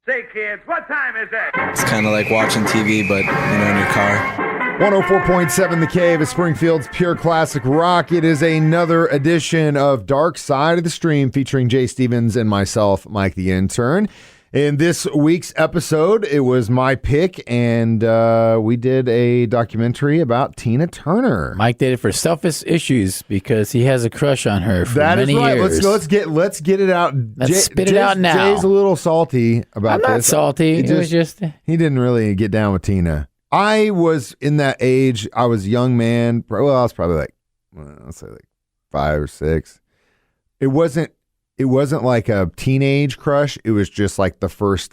Say, kids, what time is it? It's kind of like watching TV, but, in your car. 104.7 The Cave is Springfield's pure classic rock. It is another edition of Dark Side of the Stream featuring Jay Stevens and myself, Mike the Intern. In this week's episode, it was my pick, and we did a documentary about Tina Turner. Mike did it for selfish issues because he has a crush on her for That is many right. years. Let's get it out. Let's spit it out now. Jay's a little salty about this. I'm not salty. It was just he didn't really get down with Tina. I was in that age. I was a young man. Well, I was probably let's say 5 or 6. It wasn't like a teenage crush. It was just like the first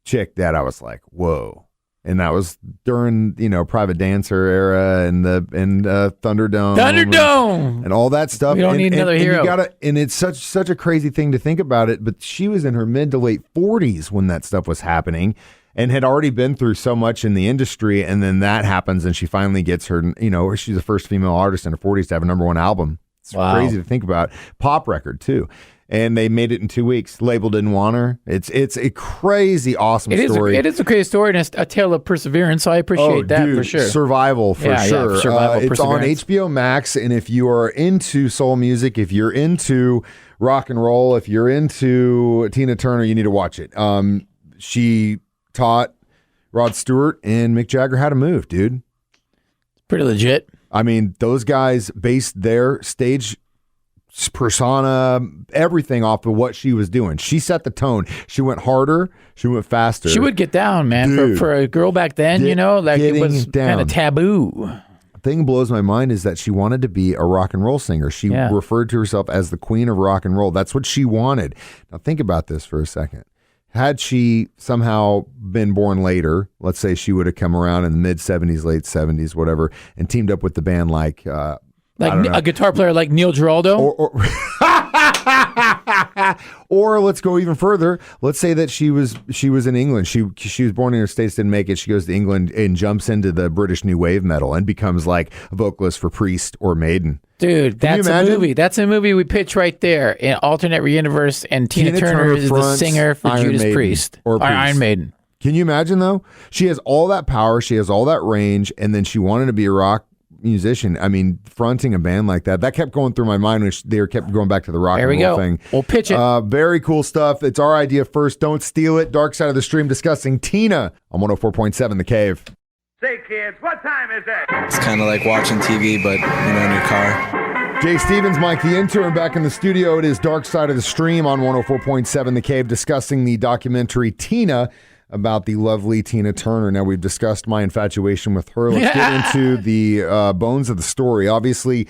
chick that I was like, whoa. And that was during, Private Dancer era and Thunderdome. And all that stuff. We don't need another hero. And it's such a crazy thing to think about it, but she was in her mid to late 40s when that stuff was happening and had already been through so much in the industry. And then that happens and she finally gets her, she's the first female artist in her 40s to have a #1 album. It's crazy to think about. Pop record, too. And they made it in 2 weeks. Label didn't want her. It's a crazy, awesome story. It is a crazy story, and it's a tale of perseverance, so I appreciate that for sure. Survival, for sure. Yeah, survival, it's on HBO Max, and if you are into soul music, if you're into rock and roll, if you're into Tina Turner, you need to watch it. She taught Rod Stewart and Mick Jagger how to move, dude. Pretty legit. I mean, those guys based their stage persona, everything off of what she was doing. She set the tone. She went harder. She went faster. She would get down, man. Dude, for a girl back then, it was kind of taboo. The thing blows my mind is that she wanted to be a rock and roll singer. She referred to herself as the queen of rock and roll. That's what she wanted. Now think about this for a second. Had she somehow been born later, let's say she would have come around in the mid-70s, late 70s, whatever, and teamed up with the band like a guitar player like Neil Giraldo? Or let's go even further. Let's say that she was in England. She was born in the States, didn't make it. She goes to England and jumps into the British New Wave metal and becomes like a vocalist for Priest or Maiden. Dude, that's a movie. That's a movie we pitch right there in alternate universe, and Tina Turner is the singer for Judas Priest or Iron Maiden. Can you imagine though? She has all that power, she has all that range, and then she wanted to be a rock musician. I mean, fronting a band like that kept going through my mind when they kept going back to the rock and roll thing. We'll pitch it. Very cool stuff. It's our idea first. Don't steal it. Dark Side of the Stream discussing Tina on 104.7 The Cave. Say, kids, what time is it? It's kind of like watching TV, but, in your car. Jay Stevens, Mike the Intern, back in the studio. It is Dark Side of the Stream on 104.7 The Cave discussing the documentary Tina about the lovely Tina Turner. Now, we've discussed my infatuation with her. Let's get into the bones of the story. Obviously,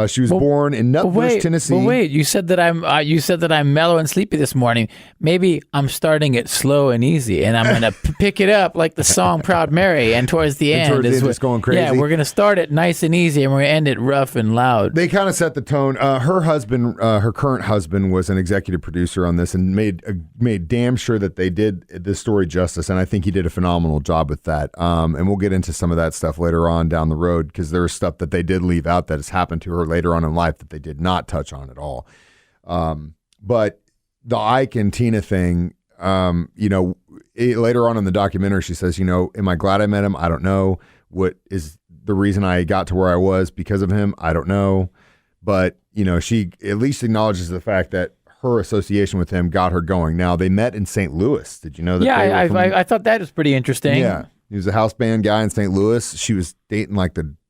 she was born in Nutbush, Tennessee. But wait, you said that I'm mellow and sleepy this morning. Maybe I'm starting it slow and easy, and I'm going to pick it up like the song "Proud Mary," and towards the end, it's going crazy. Yeah, we're going to start it nice and easy, and we're going to end it rough and loud. They kind of set the tone. Her husband, her current husband, was an executive producer on this, and made damn sure that they did this story justice. And I think he did a phenomenal job with that. And we'll get into some of that stuff later on down the road because there was stuff that they did leave out that has happened to her later on in life that they did not touch on at all. But the Ike and Tina thing, later on in the documentary, she says, am I glad I met him? I don't know. What is the reason I got to where I was because of him? I don't know. But, she at least acknowledges the fact that her association with him got her going. Now, they met in St. Louis. Did you know that? Yeah, I thought that was pretty interesting. Yeah. He was a house band guy in St. Louis. She was dating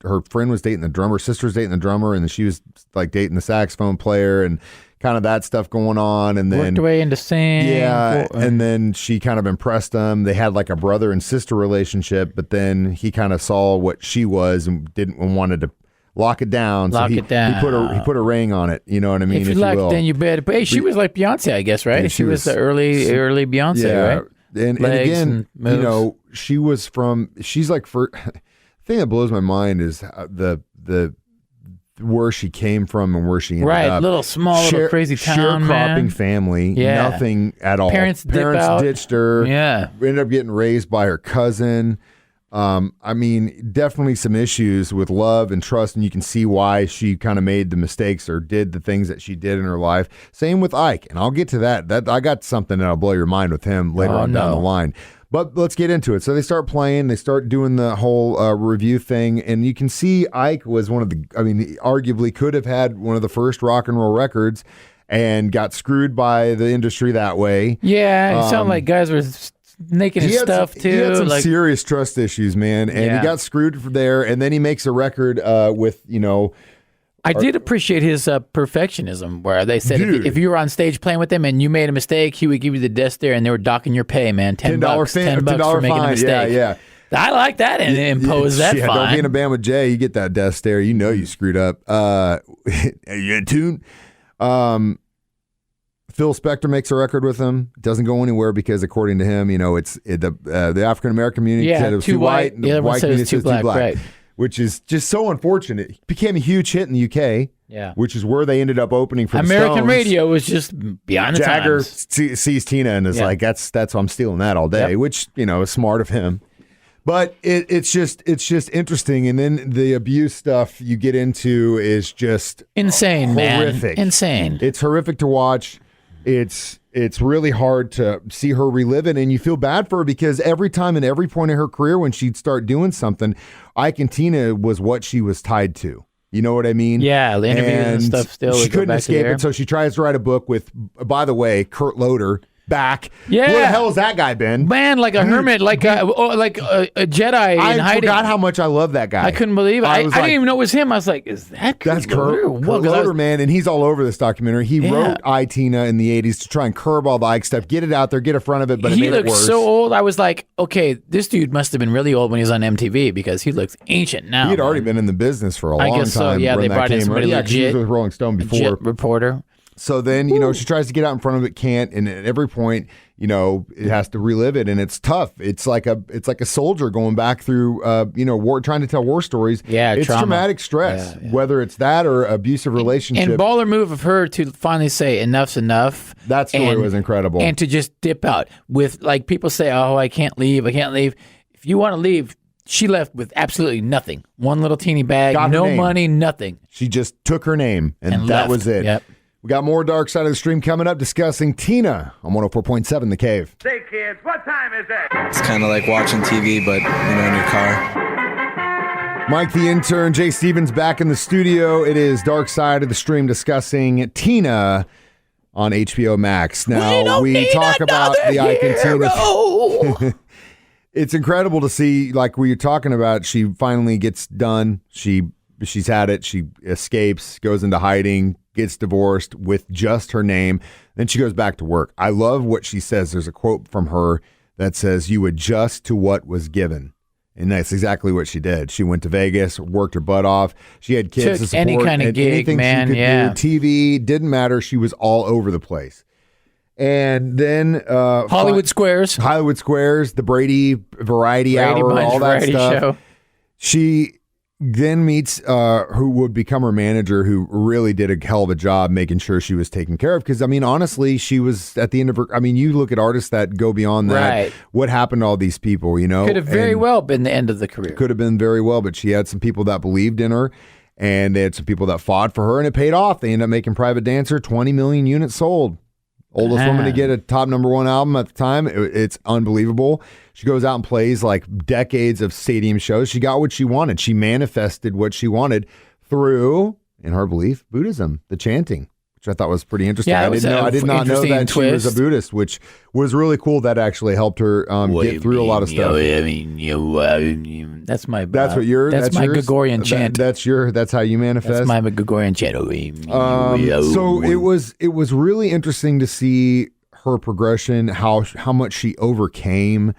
her friend was dating the drummer, sister's dating the drummer, and then she was dating the saxophone player and kind of that stuff going on. And then worked her way into singing. Yeah. And then she kind of impressed him. They had like a brother and sister relationship, but then he kind of saw what she was and wanted to lock it down. He put a ring on it. You know what I mean? If you like, then you better. But hey, she was like Beyonce, I guess, right? She was the early Beyonce, right? And again, she's like, the thing that blows my mind is the where she came from and where she ended up. Little crazy town, sharecropping family, nothing at all. Parents ditched her. Yeah, ended up getting raised by her cousin. I mean, definitely some issues with love and trust, and you can see why she kind of made the mistakes or did the things that she did in her life. Same with Ike, and I'll get to that. I got something that'll blow your mind with him later on down the line. But let's get into it. So they start playing, they start doing the whole review thing, and you can see Ike was one of the, I mean, he arguably could have had one of the first rock and roll records and got screwed by the industry that way. Yeah, it sounded like guys were making his stuff too. He had some serious trust issues, man, and he got screwed there, and then he makes a record with, you know, I did appreciate his perfectionism, where they said if you were on stage playing with him and you made a mistake, he would give you the desk there, and they were docking your pay, man. $10 for making a mistake. Yeah. I like that and impose that fine. Don't be in a band with Jay. You get that desk stare. You know you screwed up. Are you in tune? Phil Spector makes a record with him. Doesn't go anywhere because, according to him, you know, the African American community said it was too white, and the white community says too black. Right. Which is just so unfortunate. It became a huge hit in the UK, which is where they ended up opening for American the Stones. Radio was just beyond the Jagger times. sees Tina and is like, that's I'm stealing that all day, which, you know, is smart of him. But it's just interesting, and then the abuse stuff you get into is just insane, horrific. Man. Insane. It's horrific to watch. It's really hard to see her relive it, and you feel bad for her because every time and every point in her career when she'd start doing something, Ike and Tina was what she was tied to. You know what I mean? Yeah, the interviews and stuff still. She couldn't escape it, so she tries to write a book with, by the way, Kurt Loder. Back. Yeah. Where the hell has that guy been? Man, like a hermit, like a Jedi in hiding. I forgot how much I love that guy. I couldn't believe it. I didn't even know it was him. I was like, is that Kurt That's Kurt Loder, man, and he's all over this documentary. He wrote I, Tina in the 80s to try and curb all the Ike stuff, get it out there, get in front of it, but it made it worse. He looks so old. I was like, okay, this dude must have been really old when he was on MTV because he looks ancient now. He had already been in the business for a long time. So, yeah, they brought in somebody legit. He was with Rolling Stone before. Reporter. So then, you know, she tries to get out in front of it, can't, and at every point, you know, it has to relive it, and it's tough. It's like a soldier going back through, you know, war, trying to tell war stories. Yeah, it's traumatic stress, whether it's that or abusive relationship. And baller move of her to finally say enough's enough. That story was incredible, and to just dip out with, like, people say, oh, I can't leave. If you want to leave. She left with absolutely nothing. One little teeny bag, no money, nothing. She just took her name, and that left. was it. Yep. We got more Dark Side of the Stream coming up, discussing Tina on 104.7 The Cave. Say, kids, what time is it? It's kind of like watching TV, but, you know, in your car. Mike the Intern, Jay Stevens back in the studio. It is Dark Side of the Stream discussing Tina on HBO Max. Now, we talk about the Ike and Tina. It's incredible to see, like we were talking about, she finally gets done. She's had it. She escapes, goes into hiding, gets divorced with just her name. Then she goes back to work. I love what she says. There's a quote from her that says, "You adjust to what was given." And that's exactly what she did. She went to Vegas, worked her butt off. She had kids to support. Any kind of gig, anything man. She could do. TV, didn't matter. She was all over the place. And then Hollywood Squares, the Brady Variety Hour, all that stuff. Show. She then meets who would become her manager, who really did a hell of a job making sure she was taken care of. Because, I mean, honestly, she was at the end of her... I mean, you look at artists that go beyond that. Right. What happened to all these people, you know? Could have very well been the end of the career. Could have been very well, but she had some people that believed in her, and they had some people that fought for her, and it paid off. They ended up making Private Dancer 20 million units sold. Oldest woman to get a top #1 album at the time. It's unbelievable. She goes out and plays like decades of stadium shows. She got what she wanted. She manifested what she wanted through, in her belief, Buddhism, the chanting, which I thought was pretty interesting. Yeah, I did not know that she was a Buddhist, which was really cool. That actually helped her get through a lot of stuff. That's my. That's what you're. That's my Gregorian chant. That's how you manifest. That's my Gregorian chant. So it was really interesting to see her progression, how much she overcame.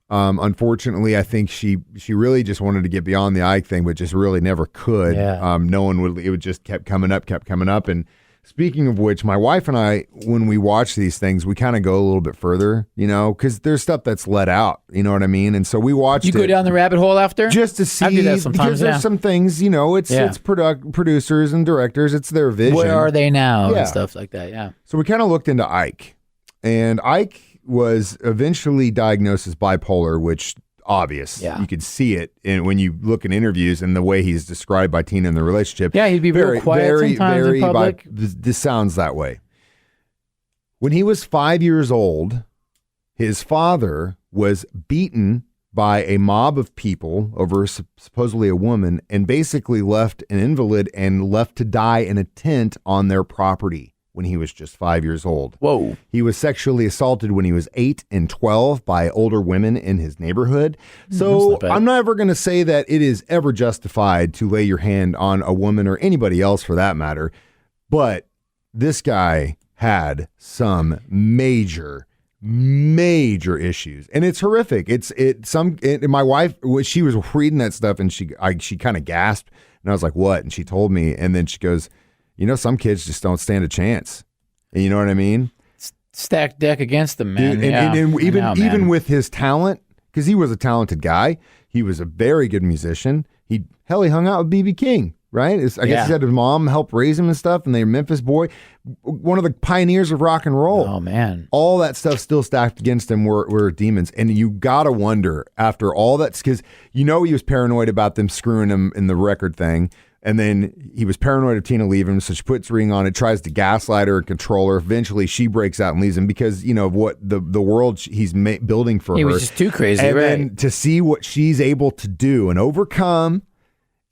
Unfortunately, I think she really just wanted to get beyond the Ike thing, but just really never could. Yeah. No one would. It would just kept coming up. And speaking of which, my wife and I, when we watch these things, we kind of go a little bit further, you know, because there's stuff that's let out. You know what I mean? And so we watched. You go down the rabbit hole after just to see. I do that sometimes. Because there's some things, you know, it's producers and directors. It's their vision. Where are they now? And stuff like that. Yeah. So we kind of looked into Ike, and Ike was eventually diagnosed as bipolar, which obvious. Yeah. You could see it when you look at interviews and the way he's described by Tina in the relationship. Yeah, he'd be real quiet sometimes in public. This sounds that way. When he was 5 years old, his father was beaten by a mob of people over supposedly a woman, and basically left an invalid and left to die in a tent on their property when he was just 5 years old. Whoa. He was sexually assaulted when he was 8 and 12 by older women in his neighborhood. So I'm never going to say that it is ever justified to lay your hand on a woman or anybody else for that matter. But this guy had some major issues, and it's horrific. My wife, she was reading that stuff, and she kind of gasped, and I was like, "What?" And she told me, and then she goes, some kids just don't stand a chance. And you know what I mean? Stacked deck against them, man. Dude, and even with his talent, because he was a talented guy, he was a very good musician. He hung out with B.B. King. Right? I guess he said his mom helped raise him and stuff, and they're Memphis boy, one of the pioneers of rock and roll. Oh, man. All that stuff still stacked against him were demons. And you got to wonder, after all that, because he was paranoid about them screwing him in the record thing, and then he was paranoid of Tina leaving him, so she puts a ring on it, tries to gaslight her and control her. Eventually, she breaks out and leaves him because, of what the world he's building for her. He was just too crazy, and right? then to see what she's able to do and overcome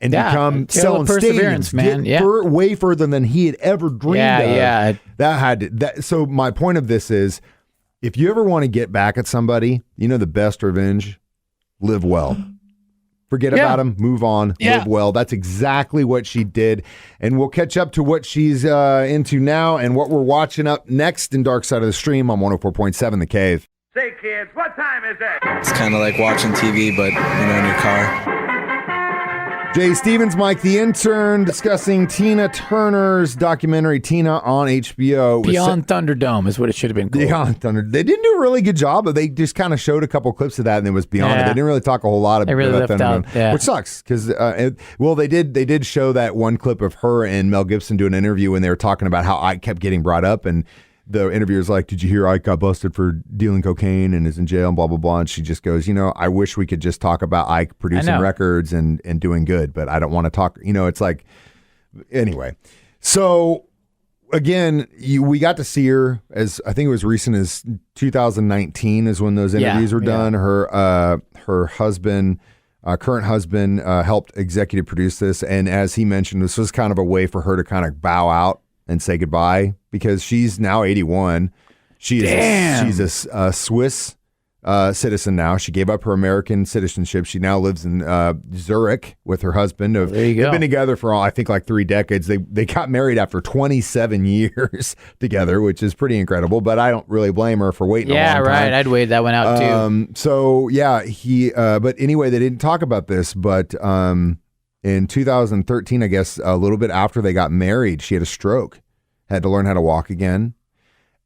and become selling stadiums, man. Way further than he had ever dreamed of. So my point of this is, if you ever want to get back at somebody, the best revenge, live well. Forget about him, move on, live well. That's exactly what she did. And we'll catch up to what she's into now and what we're watching up next in Dark Side of the Stream on 104.7 The Cave. Say, kids, what time is it? It's kind of like watching TV, but, in your car. Jay Stevens, Mike the Intern, discussing Tina Turner's documentary, Tina, on HBO. Beyond Thunderdome is what it should have been called. Beyond Thunder. They didn't do a really good job, but they just kind of showed a couple clips of that, and it was Beyond it. They didn't really talk a whole lot about Thunderdome, which sucks, because, they did show that one clip of her and Mel Gibson doing an interview, and they were talking about how Ike kept getting brought up, and the interviewer's like, "Did you hear Ike got busted for dealing cocaine and is in jail and blah, blah, blah." And she just goes, I wish we could just talk about Ike producing records and doing good, but I don't want to talk. It's like, anyway. So again, we got to see her as, I think it was recent as 2019 is when those interviews were done. Her husband, current husband, helped executive produce this. And as he mentioned, this was kind of a way for her to kind of bow out and say goodbye, because she's now 81. She's a Swiss citizen now. She gave up her American citizenship. She now lives in Zurich with her husband. There you go. They've been together for I think like 3 decades. They got married after 27 years together, which is pretty incredible. But I don't really blame her for waiting. a long time. I'd wait that one out too. But anyway, they didn't talk about this, but in 2013, I guess a little bit after they got married, she had a stroke, had to learn how to walk again.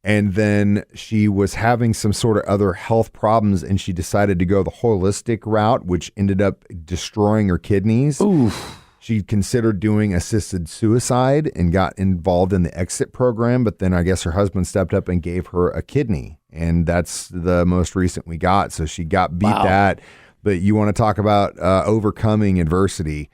And then she was having some sort of other health problems, and she decided to go the holistic route, which ended up destroying her kidneys. Oof. She considered doing assisted suicide and got involved in the exit program, but then I guess her husband stepped up and gave her a kidney, and that's the most recent we got. So she got beat that. But you want to talk about overcoming adversity.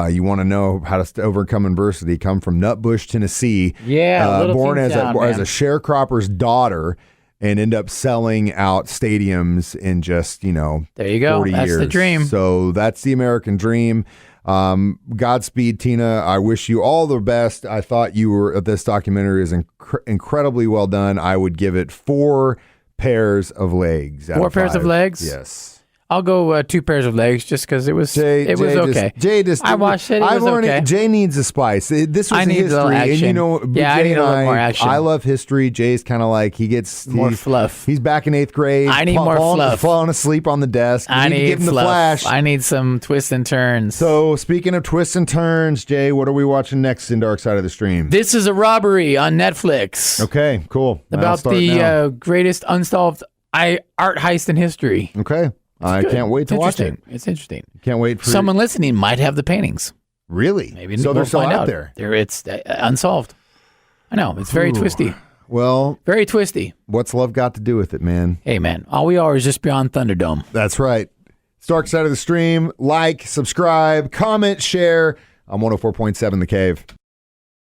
You want to know how to overcome adversity. Come from Nutbush, Tennessee. Born as a sharecropper's daughter, and end up selling out stadiums in just there you go. 40 That's years. The dream. So that's the American dream. Godspeed, Tina. I wish you all the best. I thought this documentary is incredibly well done. I would give it 4 pairs of legs. 4 pairs of legs? Yes. I'll go 2 pairs of legs just because it was okay. I watched it. It was okay. Jay needs a spice. This was I need history, a little action. and I need a little more action. I love history. Jay's kind of like more fluff. He's back in 8th grade. I need more fluff. Falling asleep on the desk. I need give him fluff. The flash. I need some twists and turns. So speaking of twists and turns, Jay, what are we watching next in Dark Side of the Stream? This is a Robbery on Netflix. Okay, cool. About the greatest unsolved art heist in history. Okay. I can't wait to watch it. It's interesting. Can't wait for someone listening might have the paintings. Really? Maybe so. We'll They're still find out there. It's unsolved. I know it's very twisty. Well, very twisty. What's love got to do with it, man? Hey, man, all we are is just beyond Thunderdome. That's right. Dark Side of the Stream. Like, subscribe, comment, share on 104.7 The Cave.